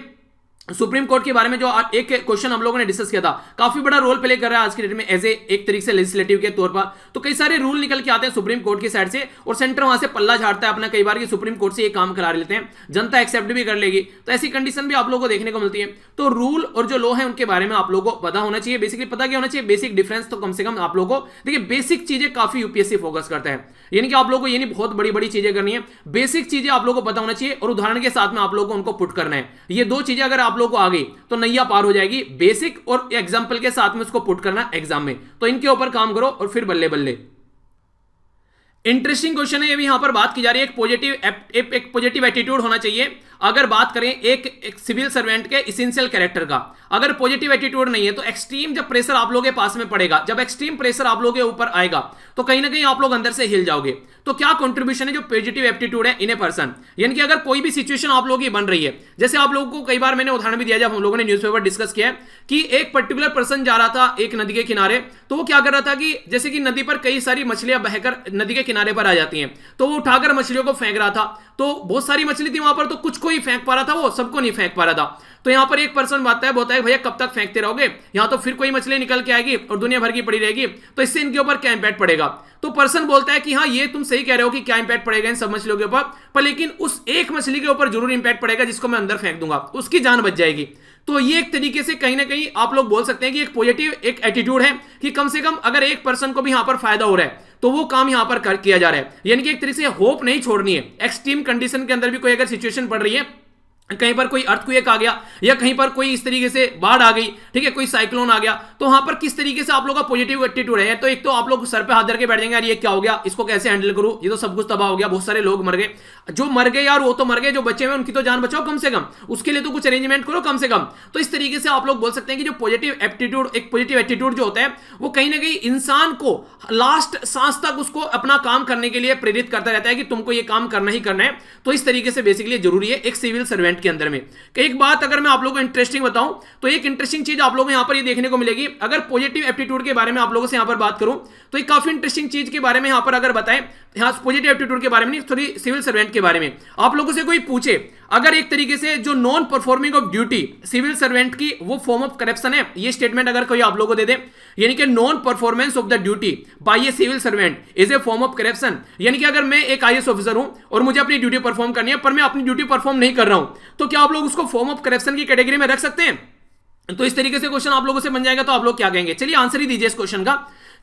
सुप्रीम कोर्ट के बारे में जो एक क्वेश्चन हम लोगों ने डिस्कस किया था, काफी बड़ा रोल प्ले कर रहा है आज की डेट में एज एक तरीके से लेजिस्लेटिव के तौर पर। तो कई सारे रूल निकल के आते हैं सुप्रीम कोर्ट की साइड से और सेंटर वहां से पल्ला झाड़ता है अपना कई बार कि सुप्रीम कोर्ट से ये काम करा लेते हैं, जनता एक्सेप्ट भी कर लेगी। तो ऐसी कंडीशन भी आप लोगों को देखने को मिलती है। तो रूल और जो लॉ है उनके बारे में आप लोगों को पता होना चाहिए। बेसिकली पता क्या होना चाहिए, बेसिक डिफरेंस तो कम से कम आप लोगों को देखिए, बेसिक चीजें काफी यूपीएससी फोकस करता है, यानी कि आप लोगों को ये नहीं बहुत बड़ी बड़ी चीजें करनी है, बेसिक चीजें आप लोगों को पता होना चाहिए और उदाहरण के साथ में आप लोगों को उनको पुट करना है। ये दो चीजें अगर आप लोगों को आ गई तो नैया पार हो जाएगी, बेसिक और एग्जाम्पल के साथ में उसको पुट करना एग्जाम में। तो इनके ऊपर काम करो और फिर बल्ले बल्ले। इंटरेस्टिंग क्वेश्चन है ये भी यहां पर बात की जा रही है, एक पॉजिटिव एटीट्यूड होना चाहिए। अगर बात करें एक सिविल सर्वेंट के इसेंशियल कैरेक्टर का, अगर पॉजिटिव एटीट्यूड नहीं है तो एक्सट्रीम जब प्रेशर आप लोगों के पास में पड़ेगा, जब एक्सट्रीम प्रेशर आप लोगों के ऊपर आएगा तो कहीं ना कहीं आप लोग अंदर से हिल जाओगे। तो क्या कंट्रीब्यूशन है जो पॉजिटिव एप्टीट्यूड है इन ए पर्सन, यानी कि अगर कोई भी सिचुएशन आप लोगों की बन रही है, जैसे आप लोगों को कई बार मैंने उदाहरण भी दिया जब हम लोगों ने न्यूज़पेपर डिस्कस किया कि एक पर्टिकुलर पर्सन जा रहा था एक नदी के किनारे, तो वो क्या कर रहा था कि जैसे कि नदी पर कई सारी मछलियां बहकर नदी के किनारे पर आ जाती हैं, तो वो उठाकर मछलियों को फेंक रहा था। तो बहुत सारी मछली थी वहां पर, तो कुछ को ही फेंक पा रहा था, वो सबको नहीं फेंक पा रहा था। तो यहाँ पर एक पर्सन बोलता है भैया कब तक फेंकते रहोगे, यहाँ तो फिर कोई मछली निकल के आएगी और दुनिया भर की पड़ी रहेगी, तो इससे इनके ऊपर क्या इंपैक्ट पड़ेगा। तो पर्सन बोलता है कि हाँ ये तुम सही कह रहे हो कि क्या इंपैक्ट पड़ेगा इन सब मछलियों के ऊपर, पर लेकिन उस एक मछली के ऊपर जरूर इंपैक्ट पड़ेगा जिसको मैं अंदर फेंक दूंगा, उसकी जान बच जाएगी। तो ये एक तरीके से कहीं ना कहीं आप लोग बोल सकते हैं कि एक पॉजिटिव एक एटीट्यूड है कि कम से कम अगर एक पर्सन को भी यहां पर फायदा हो रहा है तो वो काम यहां पर किया जा रहा है, यानी कि एक तरीके से होप नहीं छोड़नी है। एक्सट्रीम कंडीशन के अंदर भी कोई अगर सिचुएशन पड़ रही है, कहीं पर कोई अर्थक्वेक आ गया या कहीं पर कोई इस तरीके से बाढ़ आ गई, ठीक है, कोई साइक्लोन आ गया, तो वहां पर किस तरीके से आप लोगों का पॉजिटिव एटीट्यूड है। तो एक तो आप लोग सर पे हाथ धर के बैठ जाएंगे यार ये क्या हो गया, इसको कैसे हैंडल करूं, ये तो सब कुछ तबाह हो गया, बहुत सारे लोग मर गए, जो मर गए यार वो तो मर गए, जो बचे हुए उनकी तो जान बचाओ कम से कम, उसके लिए तो कुछ अरेंजमेंट करो कम से कम। तो इस तरीके से आप लोग बोल सकते हैं कि जो पॉजिटिव एप्टीट्यूड, एक पॉजिटिव एटीट्यूड जो होता है वो कहीं ना कहीं इंसान को लास्ट सांस तक उसको अपना काम करने के लिए प्रेरित करता रहता है कि तुमको ये काम करना ही करना है। तो इस तरीके से बेसिकली जरूरी है एक सिविल सर्वेंट के अंदर में। एक बात अगर मैं आप लोगों को इंटरेस्टिंग बताऊं तो एक इंटरेस्टिंग चीज आप लोगों को यहां पर ये देखने को मिलेगी। अगर पॉजिटिव एप्टीट्यूड के बारे में आप लोगों से यहां पर बात करूं तो एक काफी इंटरेस्टिंग चीज के बारे में यहां पर अगर बताएं, यहां पॉजिटिव एप्टीट्यूड के बारे में नहीं, सॉरी सिविल सर्वेंट के बारे में आप लोगों से कोई पूछे अगर एक तरीके से जो non performing of duty civil servant की वो फॉर्म ऑफ करप्शन है, ये स्टेटमेंट अगर कोई आप लोगों को दे दे, यानी कि non performance of the duty by a civil servant is a form of corruption, यानी कि अगर मैं एक आईएएस ऑफिसर हूं और मुझे अपनी ड्यूटी परफॉर्म करनी है पर मैं अपनी ड्यूटी परफॉर्म नहीं कर रहा हूं, तो क्या आप लोग उसको फॉर्म ऑफ करप्शन की कैटेगरी में रख सकते हैं? तो इस तरीके से क्वेश्चन आप लोगों से बन जाएगा। तो आप लोग क्या कहेंगे, चलिए आंसर ही दीजिए इस क्वेश्चन का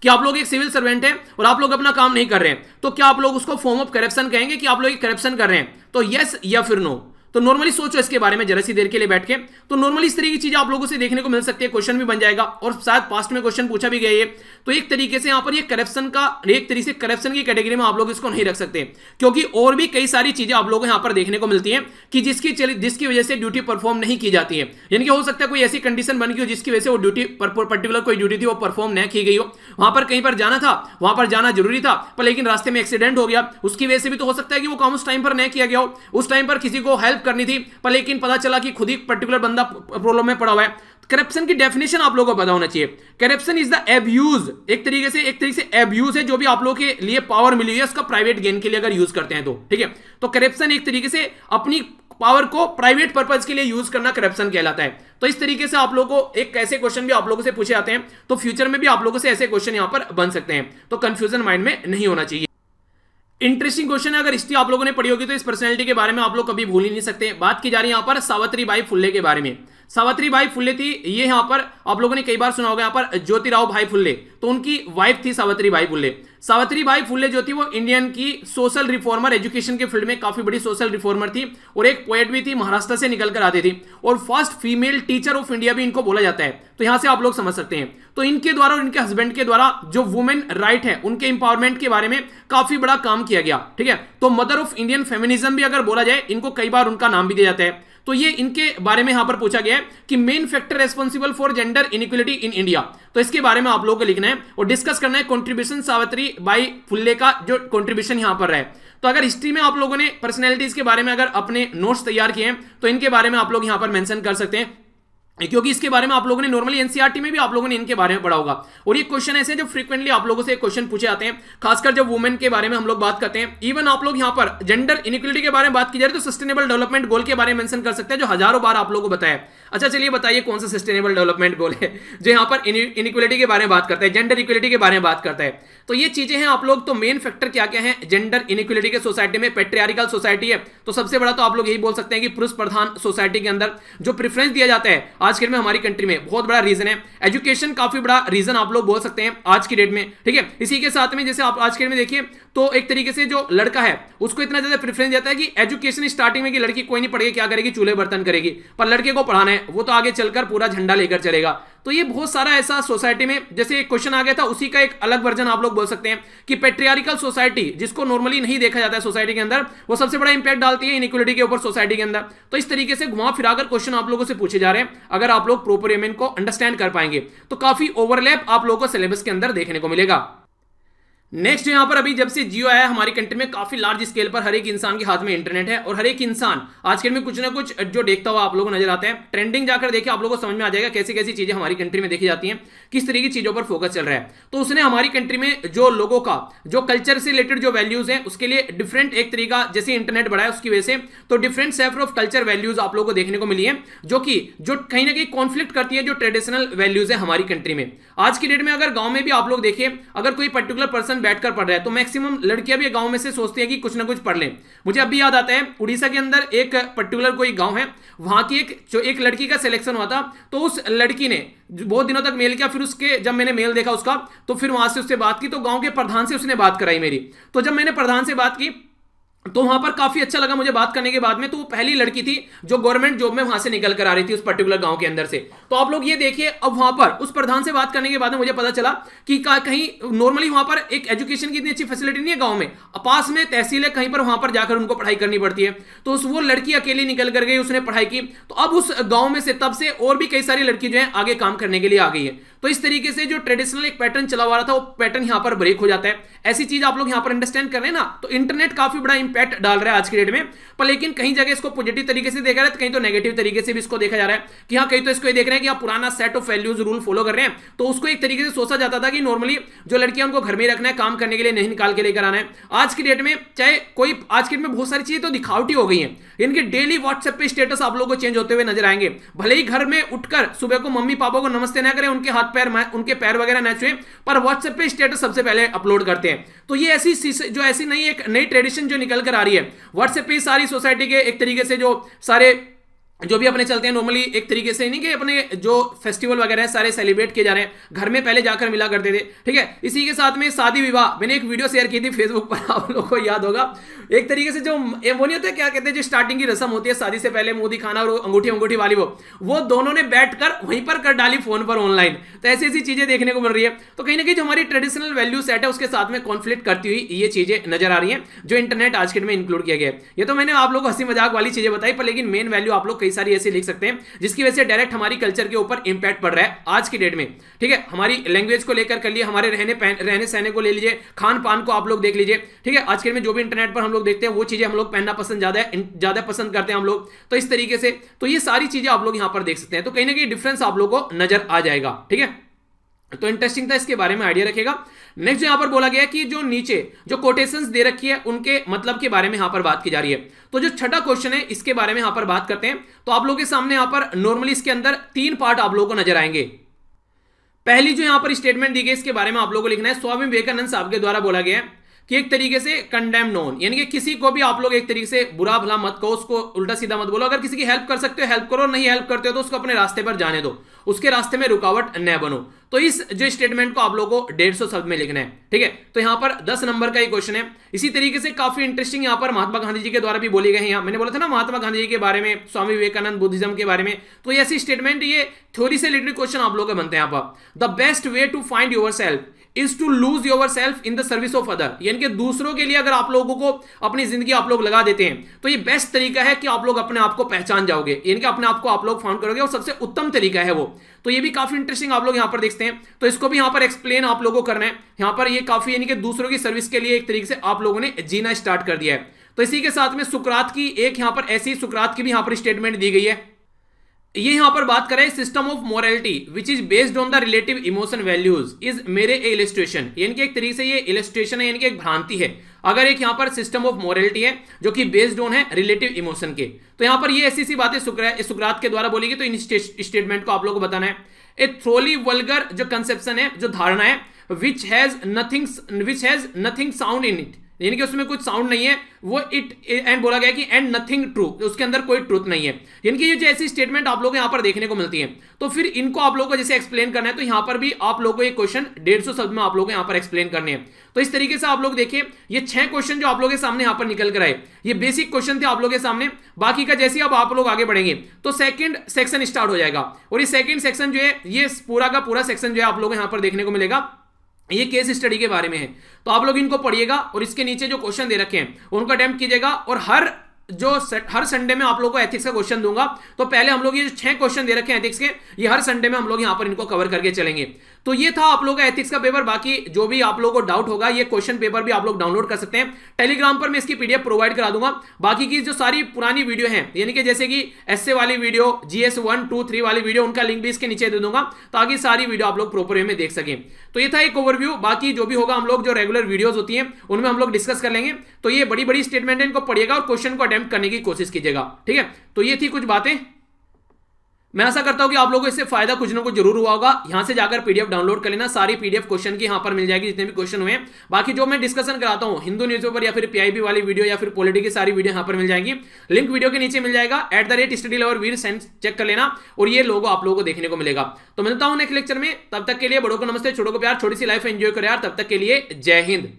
कि आप लोग एक सिविल सर्वेंट है और आप लोग अपना काम नहीं कर रहे हैं, तो क्या आप लोग उसको फॉर्म ऑफ करप्शन कहेंगे कि आप लोग करप्शन कर रहे हैं? तो यस या फिर नो। तो नॉर्मली सोचो इसके बारे में जरा सी देर के लिए बैठ के। तो नॉर्मली इस तरह की चीजें आप लोगों से देखने को मिल सकती है, क्वेश्चन भी बन जाएगा और शायद पास्ट में क्वेश्चन पूछा भी गया है। तो एक तरीके से यहां पर ये करप्शन का, एक तरीके से करप्शन की कैटेगरी में आप लोग इसको नहीं रख सकते, क्योंकि और भी कई सारी चीजें आप लोगों को यहां पर देखने को मिलती है कि जिसकी वजह से ड्यूटी परफॉर्म नहीं की जाती है। यानी कि हो सकता है कोई ऐसी कंडीशन बन गई हो जिसकी वजह से वो ड्यूटी पर्टिकुलर कोई ड्यूटी थी वो परफॉर्म नहीं की गई हो, वहां पर कहीं पर जाना था, वहां पर जाना जरूरी था, पर लेकिन रास्ते में एक्सीडेंट हो गया, उसकी वजह से भी तो हो सकता है कि वो काम उस टाइम पर नहीं किया गया हो, उस टाइम पर किसी को हेल्प करनी थी पर लेकिन पता चला कि खुद ही पर्टिकुलर बंदा प्रॉब्लम में पड़ा हुआ है। करप्शन की डेफिनेशन आप लोगों को पता होना चाहिए। करप्शन इज द एब्यूज, एक तरीके से एब्यूज है जो भी आप लोगों के लिए पावर मिली है उसका प्राइवेट गेन के लिए अगर यूज करते हैं तो, ठीक है। तो करप्शन एक तरीके से अपनी पावर को प्राइवेट पर्पज के लिए यूज करना करप्शन कहलाता है। तो इस तरीके से आप लोगों को एक ऐसे क्वेश्चन भी आप लोगों से पूछे जाते हैं, तो फ्यूचर में भी आप लोगों से ऐसे क्वेश्चन यहां पर बन सकते हैं, तो कंफ्यूजन माइंड में नहीं होना चाहिए। इंटरेस्टिंग क्वेश्चन है, अगर हिस्ट्री आप लोगों ने पढ़ी होगी तो इस पर्सनैलिटी के बारे में आप लोग कभी भूल ही नहीं सकते। बात की जा रही है यहां पर सावित्रीबाई फुल्ले के बारे में। सावित्रीबाई फुल्ले थी, ये यहां पर आप लोगों ने कई बार सुना होगा, यहां पर ज्योतिराव भाई फुल्ले, तो उनकी वाइफ थी सावित्रीबाई फुल्ले। सावित्रीबाई फुल्ले जो थी वो इंडियन की सोशल रिफॉर्मर, एजुकेशन के फील्ड में काफी बड़ी सोशल रिफॉर्मर थी और एक पोएट भी थी, महाराष्ट्र से निकल कर आती थी और first female teacher of India भी इनको बोला जाता है। तो यहां से आप लोग समझ सकते हैं। तो इनके द्वारा और इनके हस्बैंड के द्वारा जो वुमेन राइट है उनके इंपावरमेंट के बारे में काफी बड़ा काम किया गया, ठीक है। तो मदर ऑफ इंडियन फेमिनिज्म भी अगर बोला जाए, इनको कई बार उनका नाम भी दिया जाता है। तो ये इनके बारे में यहां पर पूछा गया है कि main factor responsible for gender inequality in India. तो इसके बारे में आप लोगों को लिखना है और डिस्कस करना है कंट्रीब्यूशन सावित्रीबाई फुल्ले का जो कंट्रीब्यूशन यहां पर है। तो अगर हिस्ट्री में आप लोगों ने पर्सनैलिटीज के बारे में अगर अपने नोट्स तैयार किए हैं तो इनके बारे में आप लोग यहां पर मेंशन कर सकते हैं, क्योंकि इसके बारे में आप लोगों ने नॉर्मली एनसीईआरटी में भी आप लोगों ने इनके बारे में पढ़ा होगा। और ये क्वेश्चन ऐसे जो फ्रीक्वेंटली आप लोगों से क्वेश्चन पूछे जाते हैं, खासकर जब वुमेन के बारे में हम लोग बात करते हैं। इवन आप लोग यहां पर जेंडर इनइक्वालिटी के बारे में बात की जा रही है तो सस्टेनेबल डेवलपमेंट गोल के बारे में मेंशन कर सकते हैं, जो हजारों बार आप लोगों को बताया। अच्छा चलिए बताइए कौन सा सस्टेनेबल डेवलपमेंट गोल है जो यहां पर इनइक्वालिटी के बारे में बात करता है, जेंडर इक्वालिटी के बारे में बात करता है। तो ये चीजें हैं आप लोग। तो मेन फैक्टर क्या क्या है जेंडर इनइक्वालिटी के सोसाइटी में? पेट्रियार्कल सोसाइटी है, तो सबसे बड़ा तो आप लोग यही बोल सकते हैं कि पुरुष प्रधान सोसाइटी के अंदर जो प्रेफरेंस दिया जाता है आज के में हमारी कंट्री में बहुत बड़ा रीजन है। एजुकेशन काफी बड़ा रीजन आप लोग बोल सकते हैं आज की डेट में, ठीक है। इसी के साथ में जैसे आप आज के डेट में देखिए तो एक तरीके से जो लड़का है उसको इतना ज्यादा प्रेफरेंस देता है कि एजुकेशन स्टार्टिंग में कि लड़की कोई नहीं पढ़ेगी, क्या करेगी, चूल्हे बर्तन करेगी, पर लड़के को पढ़ाना है, वो तो आगे चलकर पूरा झंडा लेकर चलेगा। तो ये बहुत सारा ऐसा सोसाइटी में जैसे एक क्वेश्चन आ गया था, उसी का एक अलग वर्जन आप लोग बोल सकते हैं कि पेट्रियार्कल सोसाइटी जिसको नॉर्मली नहीं देखा जाता है सोसाइटी के अंदर, वो सबसे बड़ा इंपैक्ट डालती है इनइक्वालिटी के ऊपर सोसाइटी के अंदर। तो इस तरीके से घुमा फिराकर क्वेश्चन आप लोगों से पूछे जा रहे हैं। अगर आप लोग प्रॉपर वे में इनको अंडरस्टैंड कर पाएंगे तो काफी ओवरलैप आप लोगों को सिलेबस के अंदर देखने को मिलेगा। नेक्स्ट यहाँ पर अभी जब से जियो आया हमारी कंट्री में काफी लार्ज स्केल पर हर एक इंसान के हाथ में इंटरनेट है और हर एक इंसान आजकल में कुछ ना कुछ जो देखता हुआ आप लोगों को नजर आता है। ट्रेंडिंग जाकर देखिए आप लोगों को समझ में आ जाएगा कैसी कैसी चीजें हमारी कंट्री में देखी जाती हैं, किस तरीके की चीजों पर फोकस चल रहा है। तो उसने हमारी कंट्री में जो लोगों का जो कल्चर से रिलेटेड जो वैल्यूज है उसके लिए डिफरेंट एक तरीका, जैसे इंटरनेट बढ़ा है उसकी वजह से तो different set of culture values आप लोगों को देखने को मिली है, जो कहीं ना कहीं कॉन्फ्लिक्ट करती है जो ट्रेडिशनल वैल्यूज है हमारी कंट्री में। आज की डेट में अगर गांव में भी आप लोग देखिए, अगर कोई पर्टिकुलर पर्सन बैठकर पढ़ रहा है तो मैक्सिमम लड़कियां भी गांव में से सोचती है कि कुछ ना कुछ पढ़ लें। मुझे अभी याद आता है उड़ीसा के अंदर एक पर्टिकुलर कोई गांव है, वहां की एक लड़की का सिलेक्शन हुआ था। तो उस लड़की ने बहुत दिनों तक मेल किया, फिर उसके जब मैंने मेल देखा उसका तो फिर वहां से उससे बात की, तो गांव के प्रधान से उसने बात कराई मेरी। तो जब मैंने प्रधान से बात की तो वहां पर काफी अच्छा लगा मुझे बात करने के बाद में। तो वो पहली लड़की थी जो गवर्नमेंट जॉब में वहां से निकल कर आ रही थी उस पर्टिकुलर गांव के अंदर से। तो आप लोग ये देखिए, अब वहां पर उस प्रधान से बात करने के बाद में मुझे पता चला कि कहीं नॉर्मली वहां पर एक एजुकेशन की इतनी अच्छी फैसिलिटी नहीं है गांव में, पास में तहसील है, कहीं पर वहां पर जाकर उनको पढ़ाई करनी पड़ती है। तो वो लड़की अकेली निकल कर गई, उसने पढ़ाई की। तो अब उस गांव में से तब से और भी कई सारी लड़की जो है आगे काम करने के लिए आ गई है। तो इस तरीके से जो ट्रेडिशनल एक पैटर्न चला हुआ था वो पैटर्न यहां पर ब्रेक हो जाता है। ऐसी चीज आप लोग यहां पर अंडरस्टैंड कर रहे हैं ना। तो इंटरनेट काफी बड़ा इंपैक्ट डाल रहा है आज की डेट में, पर लेकिन कहीं जगह इसको पॉजिटिव तरीके से देखा रहा है, कहीं तो नेगेटिव तरीके से भी इसको देखा जा रहा है कि हाँ, कहीं तो इसको ये देख रहे हैं कि आप पुराना set of values rule follow कर रहे हैं। तो उसको एक तरीके से सोचा जाता था कि नॉर्मली जो लड़कियां उनको घर में रखना है, काम करने के लिए नहीं निकाल के लेकर आना है। आज की डेट में चाहे कोई, आज की डेट में बहुत सारी चीजें तो दिखावटी हो गई हैं। इनके डेली व्हाट्सएप पे स्टेटस आप लोगों को चेंज होते हुए नजर आएंगे। भले ही घर में उठकर सुबह को मम्मी पापा को नमस्ते ना करें, उनके हाथ पैर उनके पैर वगैरह ना छुए, पर व्हाट्सएप पे स्टेटस सबसे पहले अपलोड करते हैं। तो ये ऐसी नई एक नई ट्रेडिशन जो निकल कर आ रही है, व्हाट्सएप पे सारी सोसाइटी के एक तरीके से जो सारे जो भी अपने चलते हैं नॉर्मली एक तरीके से, नहीं कि अपने जो फेस्टिवल वगैरह है सारे सेलिब्रेट किए जा रहे हैं, घर में पहले जाकर मिला करते थे। ठीक है, इसी के साथ में शादी विवाह, मैंने एक वीडियो शेयर की थी फेसबुक पर, आप लोगों को याद होगा। एक तरीके से जो वो नहीं होता क्या कहते हैं, जो स्टार्टिंग की रस्म होती है शादी से पहले, मुंह दिखाना और अंगूठी वाली, वो दोनों ने बैठकर वहीं पर कर डाली फोन पर ऑनलाइन। तो ऐसी ऐसी चीजें देखने को मिल रही है। तो कहीं ना कहीं जो हमारी ट्रेडिशनल वैल्यू सेट है उसके साथ में कॉन्फ्लिक्ट करती हुई ये चीजें नजर आ रही है जो इंटरनेट आज के डेट में इंक्लूड किया गया है। ये तो मैंने आप लोगों को हंसी मजाक वाली चीजें बताई, पर लेकिन मेन वैल्यू आप लोग कई सारी ऐसी लिख सकते हैं जिसकी वजह से डायरेक्ट हमारी कल्चर के ऊपर इंपैक्ट पड़ रहा है आज की डेट में। ठीक है, हमारी लैंग्वेज को लेकर कर लिए, हमारे रहने सहने को ले लीजिए, खान पान को आप लोग देख लीजिए। ठीक है, आज के डेट में जो भी इंटरनेट पर हम लोग देखते हैं वो चीजें हम लोग पहनना पसंद ज्यादा पसंद करते हैं हम लोग। तो इस तरीके से तो ये सारी चीजें आप लोग यहां पर देख सकते हैं। तो कहीं ना कहीं डिफरेंस आप लोग को नजर आ जाएगा। ठीक है, तो इंटरेस्टिंग था, इसके बारे में आइडिया रखेगा। नेक्स्ट यहां पर बोला गया कि जो नीचे जो कोटेशंस दे रखी है उनके मतलब के बारे में यहां पर बात की जा रही है। तो जो छठा क्वेश्चन है इसके बारे में यहां पर बात करते हैं। तो आप लोगों के सामने यहां पर नॉर्मली इसके अंदर 3 पार्ट आप लोगों को नजर आएंगे। पहली जो यहां पर स्टेटमेंट दी गई इसके बारे में आप लोगों को लिखना है। स्वामी विवेकानंद साहब के द्वारा बोला गया है कि एक तरीके से कंडेम नोन, यानी कि किसी को भी आप लोग एक तरीके से बुरा भला मत कहो, उसको उल्टा सीधा मत बोलो। अगर किसी की हेल्प कर सकते हो हेल्प करो, नहीं हेल्प करते हो तो उसको अपने रास्ते पर जाने दो, उसके रास्ते में रुकावट न बनो। तो इस जो स्टेटमेंट को आप लोगों को 150 शब्द में लिखना है। ठीक है, तो यहां पर 10 नंबर का ही क्वेश्चन है। इसी तरीके से काफी इंटरेस्टिंग यहां पर महात्मा गांधी जी के द्वारा भी बोली गई है। मैंने बोला था ना महात्मा गांधी जी के बारे में, स्वामी विवेकानंद, बुद्धिज्म के बारे में। तो ऐसी स्टेटमेंट, ये थ्योरी से रिलेटेड क्वेश्चन आप लोगों के बनते हैं। यहां पर the best way to find yourself is to lose yourself in the service of other, यानी कि दूसरों के लिए अगर आप लोगों को अपनी जिंदगी आप लोग लगा देते हैं तो ये बेस्ट तरीका है कि आप लोग अपने आप को पहचान जाओगे, यानी कि अपने आप को आप लोग फाउंड करोगे, और सबसे उत्तम तरीका है वो। तो ये भी काफी इंटरेस्टिंग आप लोग यहां पर देखते हैं। तो इसको भी यहां पर एक्सप्लेन आप लोगों को करना है। यहां पर ये काफी, यानी कि दूसरों की सर्विस के लिए एक तरीके से आप लोगों ने जीना स्टार्ट कर दिया है। तो इसी के साथ में सुकरात की एक यहां पर ऐसी सुकरात की भी यहां पर स्टेटमेंट दी गई है। ये यहां पर बात करें system of morality which is based on the relative emotion values is मेरे ए इलस्ट्रेशन, यानी कि एक तरीके से ये इलस्ट्रेशन है, यानी कि एक भ्रांति है। अगर एक यहां पर सिस्टम ऑफ मोरालिटी है जो कि बेस्ड ऑन है रिलेटिव इमोशन के, तो यहां पर ये ऐसी सी बातें सुकरात के द्वारा बोली गई। तो इन स्टेटमेंट को आप लोगों को बताना है। ए थ्रोली वल्गर जो कंसेप्शन है, जो धारणा है, which has nothing sound in it, यानी कि उसमें कुछ साउंड नहीं है, वो इट एंड बोला गया कि एंड नथिंग ट्रू, उसके अंदर कोई ट्रूथ नहीं है। यानी कि ये जो ऐसी स्टेटमेंट आप लोग यहां पर देखने को मिलती है, तो फिर इनको आप लोगों को जैसे एक्सप्लेन करना है, तो यहां पर भी आप लोगों को ये क्वेश्चन 150 शब्द में आप लोगों को यहां पर एक्सप्लेन करने हैं। तो इस तरीके से आप लोग देखिए, ये 6 क्वेश्चन जो आप लोगों के सामने यहां पर निकल कर आए, ये बेसिक क्वेश्चन थे आप लोगों के सामने। बाकी का जैसे अब आप लोग आगे बढ़ेंगे तो सेकंड सेक्शन स्टार्ट हो जाएगा, और ये सेकंड सेक्शन जो है, ये पूरा का पूरा सेक्शन जो है आप लोग यहां पर देखने को मिलेगा, ये केस स्टडी के बारे में है। तो आप लोग इनको पढ़िएगा और इसके नीचे जो क्वेश्चन दे रखे हैं उनको अटेम्प्ट कीजिएगा, और हर हर संडे में आप लोगों को एथिक्स का क्वेश्चन दूंगा। तो पहले हम लोग ये जो 6 क्वेश्चन दे रखे हैं एथिक्स के, ये हर संडे में हम लोग यहां पर इनको कवर करके चलेंगे। तो ये था आप लोगों का एथिक्स का पेपर। बाकी जो भी आप लोगों को डाउट होगा, ये क्वेश्चन पेपर भी आप लोग डाउनलोड कर सकते हैं टेलीग्राम पर, मैं इसकी पीडीएफ प्रोवाइड करा दूंगा। बाकी की जो सारी पुरानी वीडियो है, यानी कि जैसे कि एसए वाली वीडियो, जीएस 1, 2, 3 वाली वीडियो, उनका लिंक भी इसके नीचे दे दूंगा ताकि सारी वीडियो आप लोग प्रॉपर वे में देख सकें। तो ये था एक ओवरव्यू। बाकी जो भी होगा हम लोग जो रेगुलर वीडियोस होती हैं उनमें हम लोग डिस्कस कर लेंगे। तो ये बड़ी बड़ी स्टेटमेंट है, इनको पढ़िएगा और क्वेश्चन को अटेम्प्ट करने की कोशिश कीजिएगा, ठीक है। तो ये थी कुछ बातें। मैं आशा करता हूं कि आप लोगों को इससे फायदा कुछ ना कुछ जरूर हुआ होगा। यहां से जाकर पीडीएफ डाउनलोड कर लेना, सारी पीडीएफ क्वेश्चन की यहां पर मिल जाएगी जितने भी क्वेश्चन हुए हैं। बाकी जो मैं डिस्कशन कराता हूं हिंदू न्यूज़पेपर या फिर पीआईबी वाली वीडियो या फिर पॉलिटी की सारी वीडियो यहां पर मिल जाएगी। लिंक वीडियो के नीचे मिल जाएगा, @StudyLoverVir सेंड चेक कर लेना और ये लोगो आप लोगों को देखने को मिलेगा। तो मिलता हूं नेक्स्ट लेक्चर में, तब तक के लिए बड़ों को नमस्ते, छोटों को प्यार, छोटी सी लाइफ एंजॉय करो यार। तब तक के लिए जय हिंद।